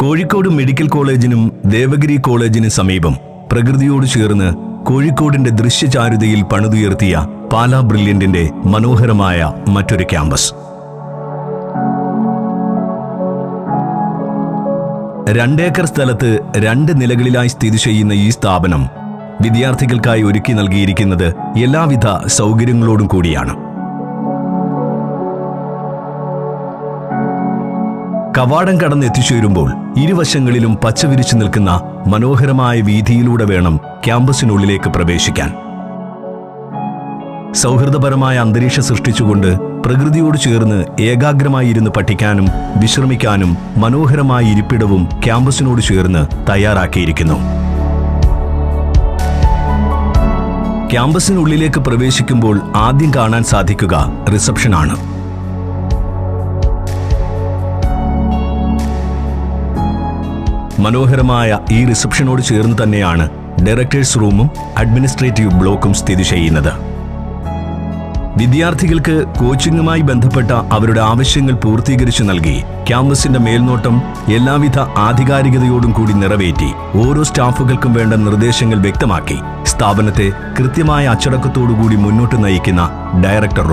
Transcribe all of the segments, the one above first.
Kozhikode medical കോളേജിനും Devagiri കോളേജിനും സമീപം പ്രകൃതിയോട് ചേർന്ന് കോഴിക്കോടിന്റെ ദൃശ്യചാരുതയിൽ പണിതുയർത്തിയ പാലാ ബ്രില്യന്റിന്റെ മനോഹരമായ മറ്റൊരു ക്യാമ്പസ്. 2 ഏക്കർ സ്ഥലത്ത് 2 നിലകളിലായി സ്ഥിതി ചെയ്യുന്ന ഈ സ്ഥാപനം വിദ്യാർത്ഥികൾക്കായി ഒരുക്കി നൽകിയിരിക്കുന്നത് എല്ലാവിധ സൗകര്യങ്ങളോടും കൂടിയാണ്. കവാടം കടന്നെത്തിച്ചേരുമ്പോൾ ഇരുവശങ്ങളിലും പച്ചവിരിച്ചു നിൽക്കുന്ന മനോഹരമായ വീഥിയിലൂടെ വേണം ക്യാമ്പസിനുള്ളിലേക്ക് പ്രവേശിക്കാൻ. സൗഹൃദപരമായ അന്തരീക്ഷം സൃഷ്ടിച്ചുകൊണ്ട് പ്രകൃതിയോട് ചേർന്ന് ഏകാഗ്രമായിരുന്ന് പഠിക്കാനും വിശ്രമിക്കാനും മനോഹരമായ ഇരിപ്പിടവും ക്യാമ്പസിനോട് ചേർന്ന് തയ്യാറാക്കിയിരിക്കുന്നു. ക്യാമ്പസിനുള്ളിലേക്ക് പ്രവേശിക്കുമ്പോൾ ആദ്യം കാണാൻ സാധിക്കുക റിസപ്ഷനാണ്. മനോഹരമായ ഈ റിസപ്ഷനോട് ചേർന്ന് തന്നെയാണ് ഡയറക്ടേഴ്സ് റൂമും അഡ്മിനിസ്ട്രേറ്റീവ് ബ്ലോക്കും സ്ഥിതി ചെയ്യുന്നത്. വിദ്യാർത്ഥികൾക്ക് കോച്ചിങ്ങുമായി ബന്ധപ്പെട്ട അവരുടെ ആവശ്യങ്ങൾ പൂർത്തീകരിച്ചു നൽകി ക്യാമ്പസിന്റെ മേൽനോട്ടം എല്ലാവിധ ആധികാരികതയോടും കൂടി നിറവേറ്റി ഓരോ സ്റ്റാഫുകൾക്കും വേണ്ട നിർദ്ദേശങ്ങൾ വ്യക്തമാക്കി സ്ഥാപനത്തെ കൃത്യമായ അച്ചടക്കത്തോടുകൂടി മുന്നോട്ട് നയിക്കുന്ന ഡയറക്ടർ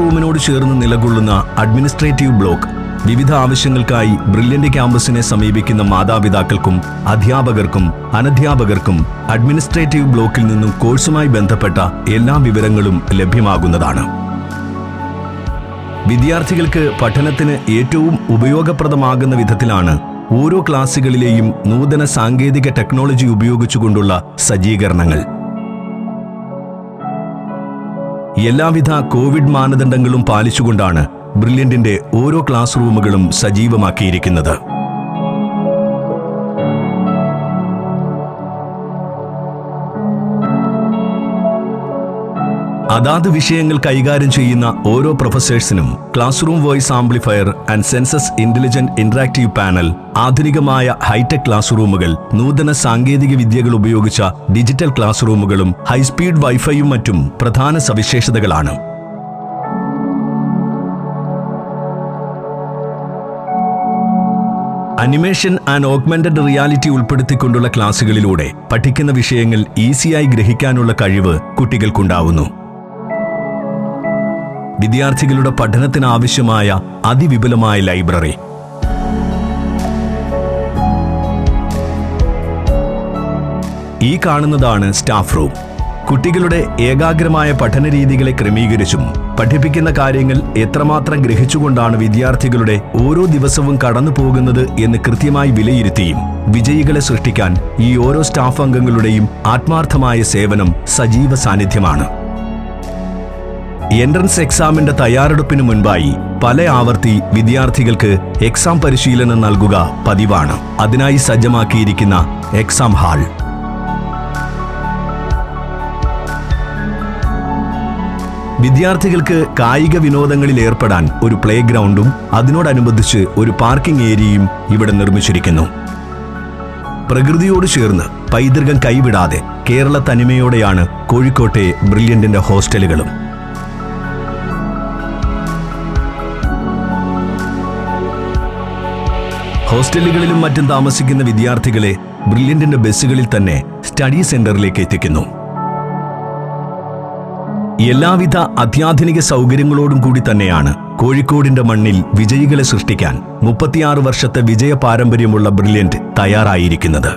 റൂമിനോട് ചേർന്ന് നിലകൊള്ളുന്ന അഡ്മിനിസ്ട്രേറ്റീവ് ബ്ലോക്ക് വിവിധ ആവശ്യങ്ങൾക്കായി ബ്രില്യന്റ് ക്യാമ്പസിനെ സമീപിക്കുന്ന മാതാപിതാക്കൾക്കും അധ്യാപകർക്കും അനധ്യാപകർക്കും അഡ്മിനിസ്ട്രേറ്റീവ് ബ്ലോക്കിൽ നിന്നും കോഴ്സുമായി ബന്ധപ്പെട്ട എല്ലാ വിവരങ്ങളും ലഭ്യമാകുന്നതാണ്. വിദ്യാർത്ഥികൾക്ക് പഠനത്തിന് ഏറ്റവും ഉപയോഗപ്രദമാകുന്ന വിധത്തിലാണ് ഓരോ ക്ലാസുകളിലെയും നൂതന സാങ്കേതിക ടെക്നോളജി ഉപയോഗിച്ചുകൊണ്ടുള്ള സജ്ജീകരണങ്ങൾ. എല്ലാവിധ കോവിഡ് മാനദണ്ഡങ്ങളും പാലിച്ചുകൊണ്ടാണ് ബ്രില്യന്റിന്റെ ഓരോ ക്ലാസ് റൂമുകളും സജീവമാക്കിയിരിക്കുന്നത്. അതാത് വിഷയങ്ങൾ കൈകാര്യം ചെയ്യുന്ന ഓരോ പ്രൊഫസേഴ്സിനും class room voice amplifier and sensors intelligent interactive panel, ആധുനികമായ ഹൈടെക് ക്ലാസ് റൂമുകൾ, നൂതന സാങ്കേതിക വിദ്യകൾ ഉപയോഗിച്ച ഡിജിറ്റൽ ക്ലാസ് റൂമുകളും ഹൈസ്പീഡ് വൈഫൈയും മറ്റും പ്രധാന സവിശേഷതകളാണ്. അനിമേഷൻ ആൻഡ് ഓഗ്മെന്റഡ് റിയാലിറ്റി ഉൾപ്പെടുത്തിക്കൊണ്ടുള്ള ക്ലാസുകളിലൂടെ പഠിക്കുന്ന വിഷയങ്ങൾ ഈസിയായി ഗ്രഹിക്കാനുള്ള കഴിവ് കുട്ടികൾക്കുണ്ടാവുന്നു. വിദ്യാർത്ഥികളുടെ പഠനത്തിനാവശ്യമായ അതിവിപുലമായ ലൈബ്രറി, ഈ കാണുന്നതാണ് സ്റ്റാഫ് റൂം. കുട്ടികളുടെ ഏകാഗ്രമായ പഠനരീതികളെ ക്രമീകരിച്ചും പഠിപ്പിക്കുന്ന കാര്യങ്ങൾ എത്രമാത്രം ഗ്രഹിച്ചുകൊണ്ടാണ് വിദ്യാർത്ഥികളുടെ ഓരോ ദിവസവും കടന്നു പോകുന്നത് എന്ന് കൃത്യമായി വിലയിരുത്തിയും വിജയികളെ സൃഷ്ടിക്കാൻ ഈ ഓരോ സ്റ്റാഫ് അംഗങ്ങളുടെയും ആത്മാർത്ഥമായ സേവനം സജീവ സാന്നിധ്യമാണ്. എൻട്രൻസ് എക്സാമിന്റെ തയ്യാറെടുപ്പിന് മുൻപായി പല ആവർത്തി വിദ്യാർത്ഥികൾക്ക് എക്സാം പരിശീലനം നൽകുക പതിവാണ്. അതിനായി സജ്ജമാക്കിയിരിക്കുന്ന എക്സാം ഹാൾ, വിദ്യാർത്ഥികൾക്ക് കായിക വിനോദങ്ങളിൽ ഏർപ്പെടാൻ ഒരു പ്ലേ ഗ്രൗണ്ടും അതിനോടനുബന്ധിച്ച് ഒരു പാർക്കിംഗ് ഏരിയയും ഇവിടെ നിർമ്മിച്ചിരിക്കുന്നു. പ്രകൃതിയോട് ചേർന്ന് പൈതൃകം കൈവിടാതെ കേരള തനിമയോടെയാണ് കോഴിക്കോട്ടെ ബ്രില്യന്റിന്റെ ഹോസ്റ്റലുകളും. ഹോസ്റ്റലുകളിലും മറ്റും താമസിക്കുന്ന വിദ്യാർത്ഥികളെ ബ്രില്യന്റിന്റെ ബസ്സുകളിൽ തന്നെ സ്റ്റഡി സെന്ററിലേക്ക് എത്തിക്കുന്നു. എല്ലാവിധ അത്യാധുനിക സൗകര്യങ്ങളോടും കൂടി തന്നെയാണ് കോഴിക്കോടിന്റെ മണ്ണിൽ വിജയികളെ സൃഷ്ടിക്കാൻ 36 വർഷത്തെ വിജയ പാരമ്പര്യമുള്ള ബ്രില്യന്റ് തയ്യാറായിരിക്കുന്നത്.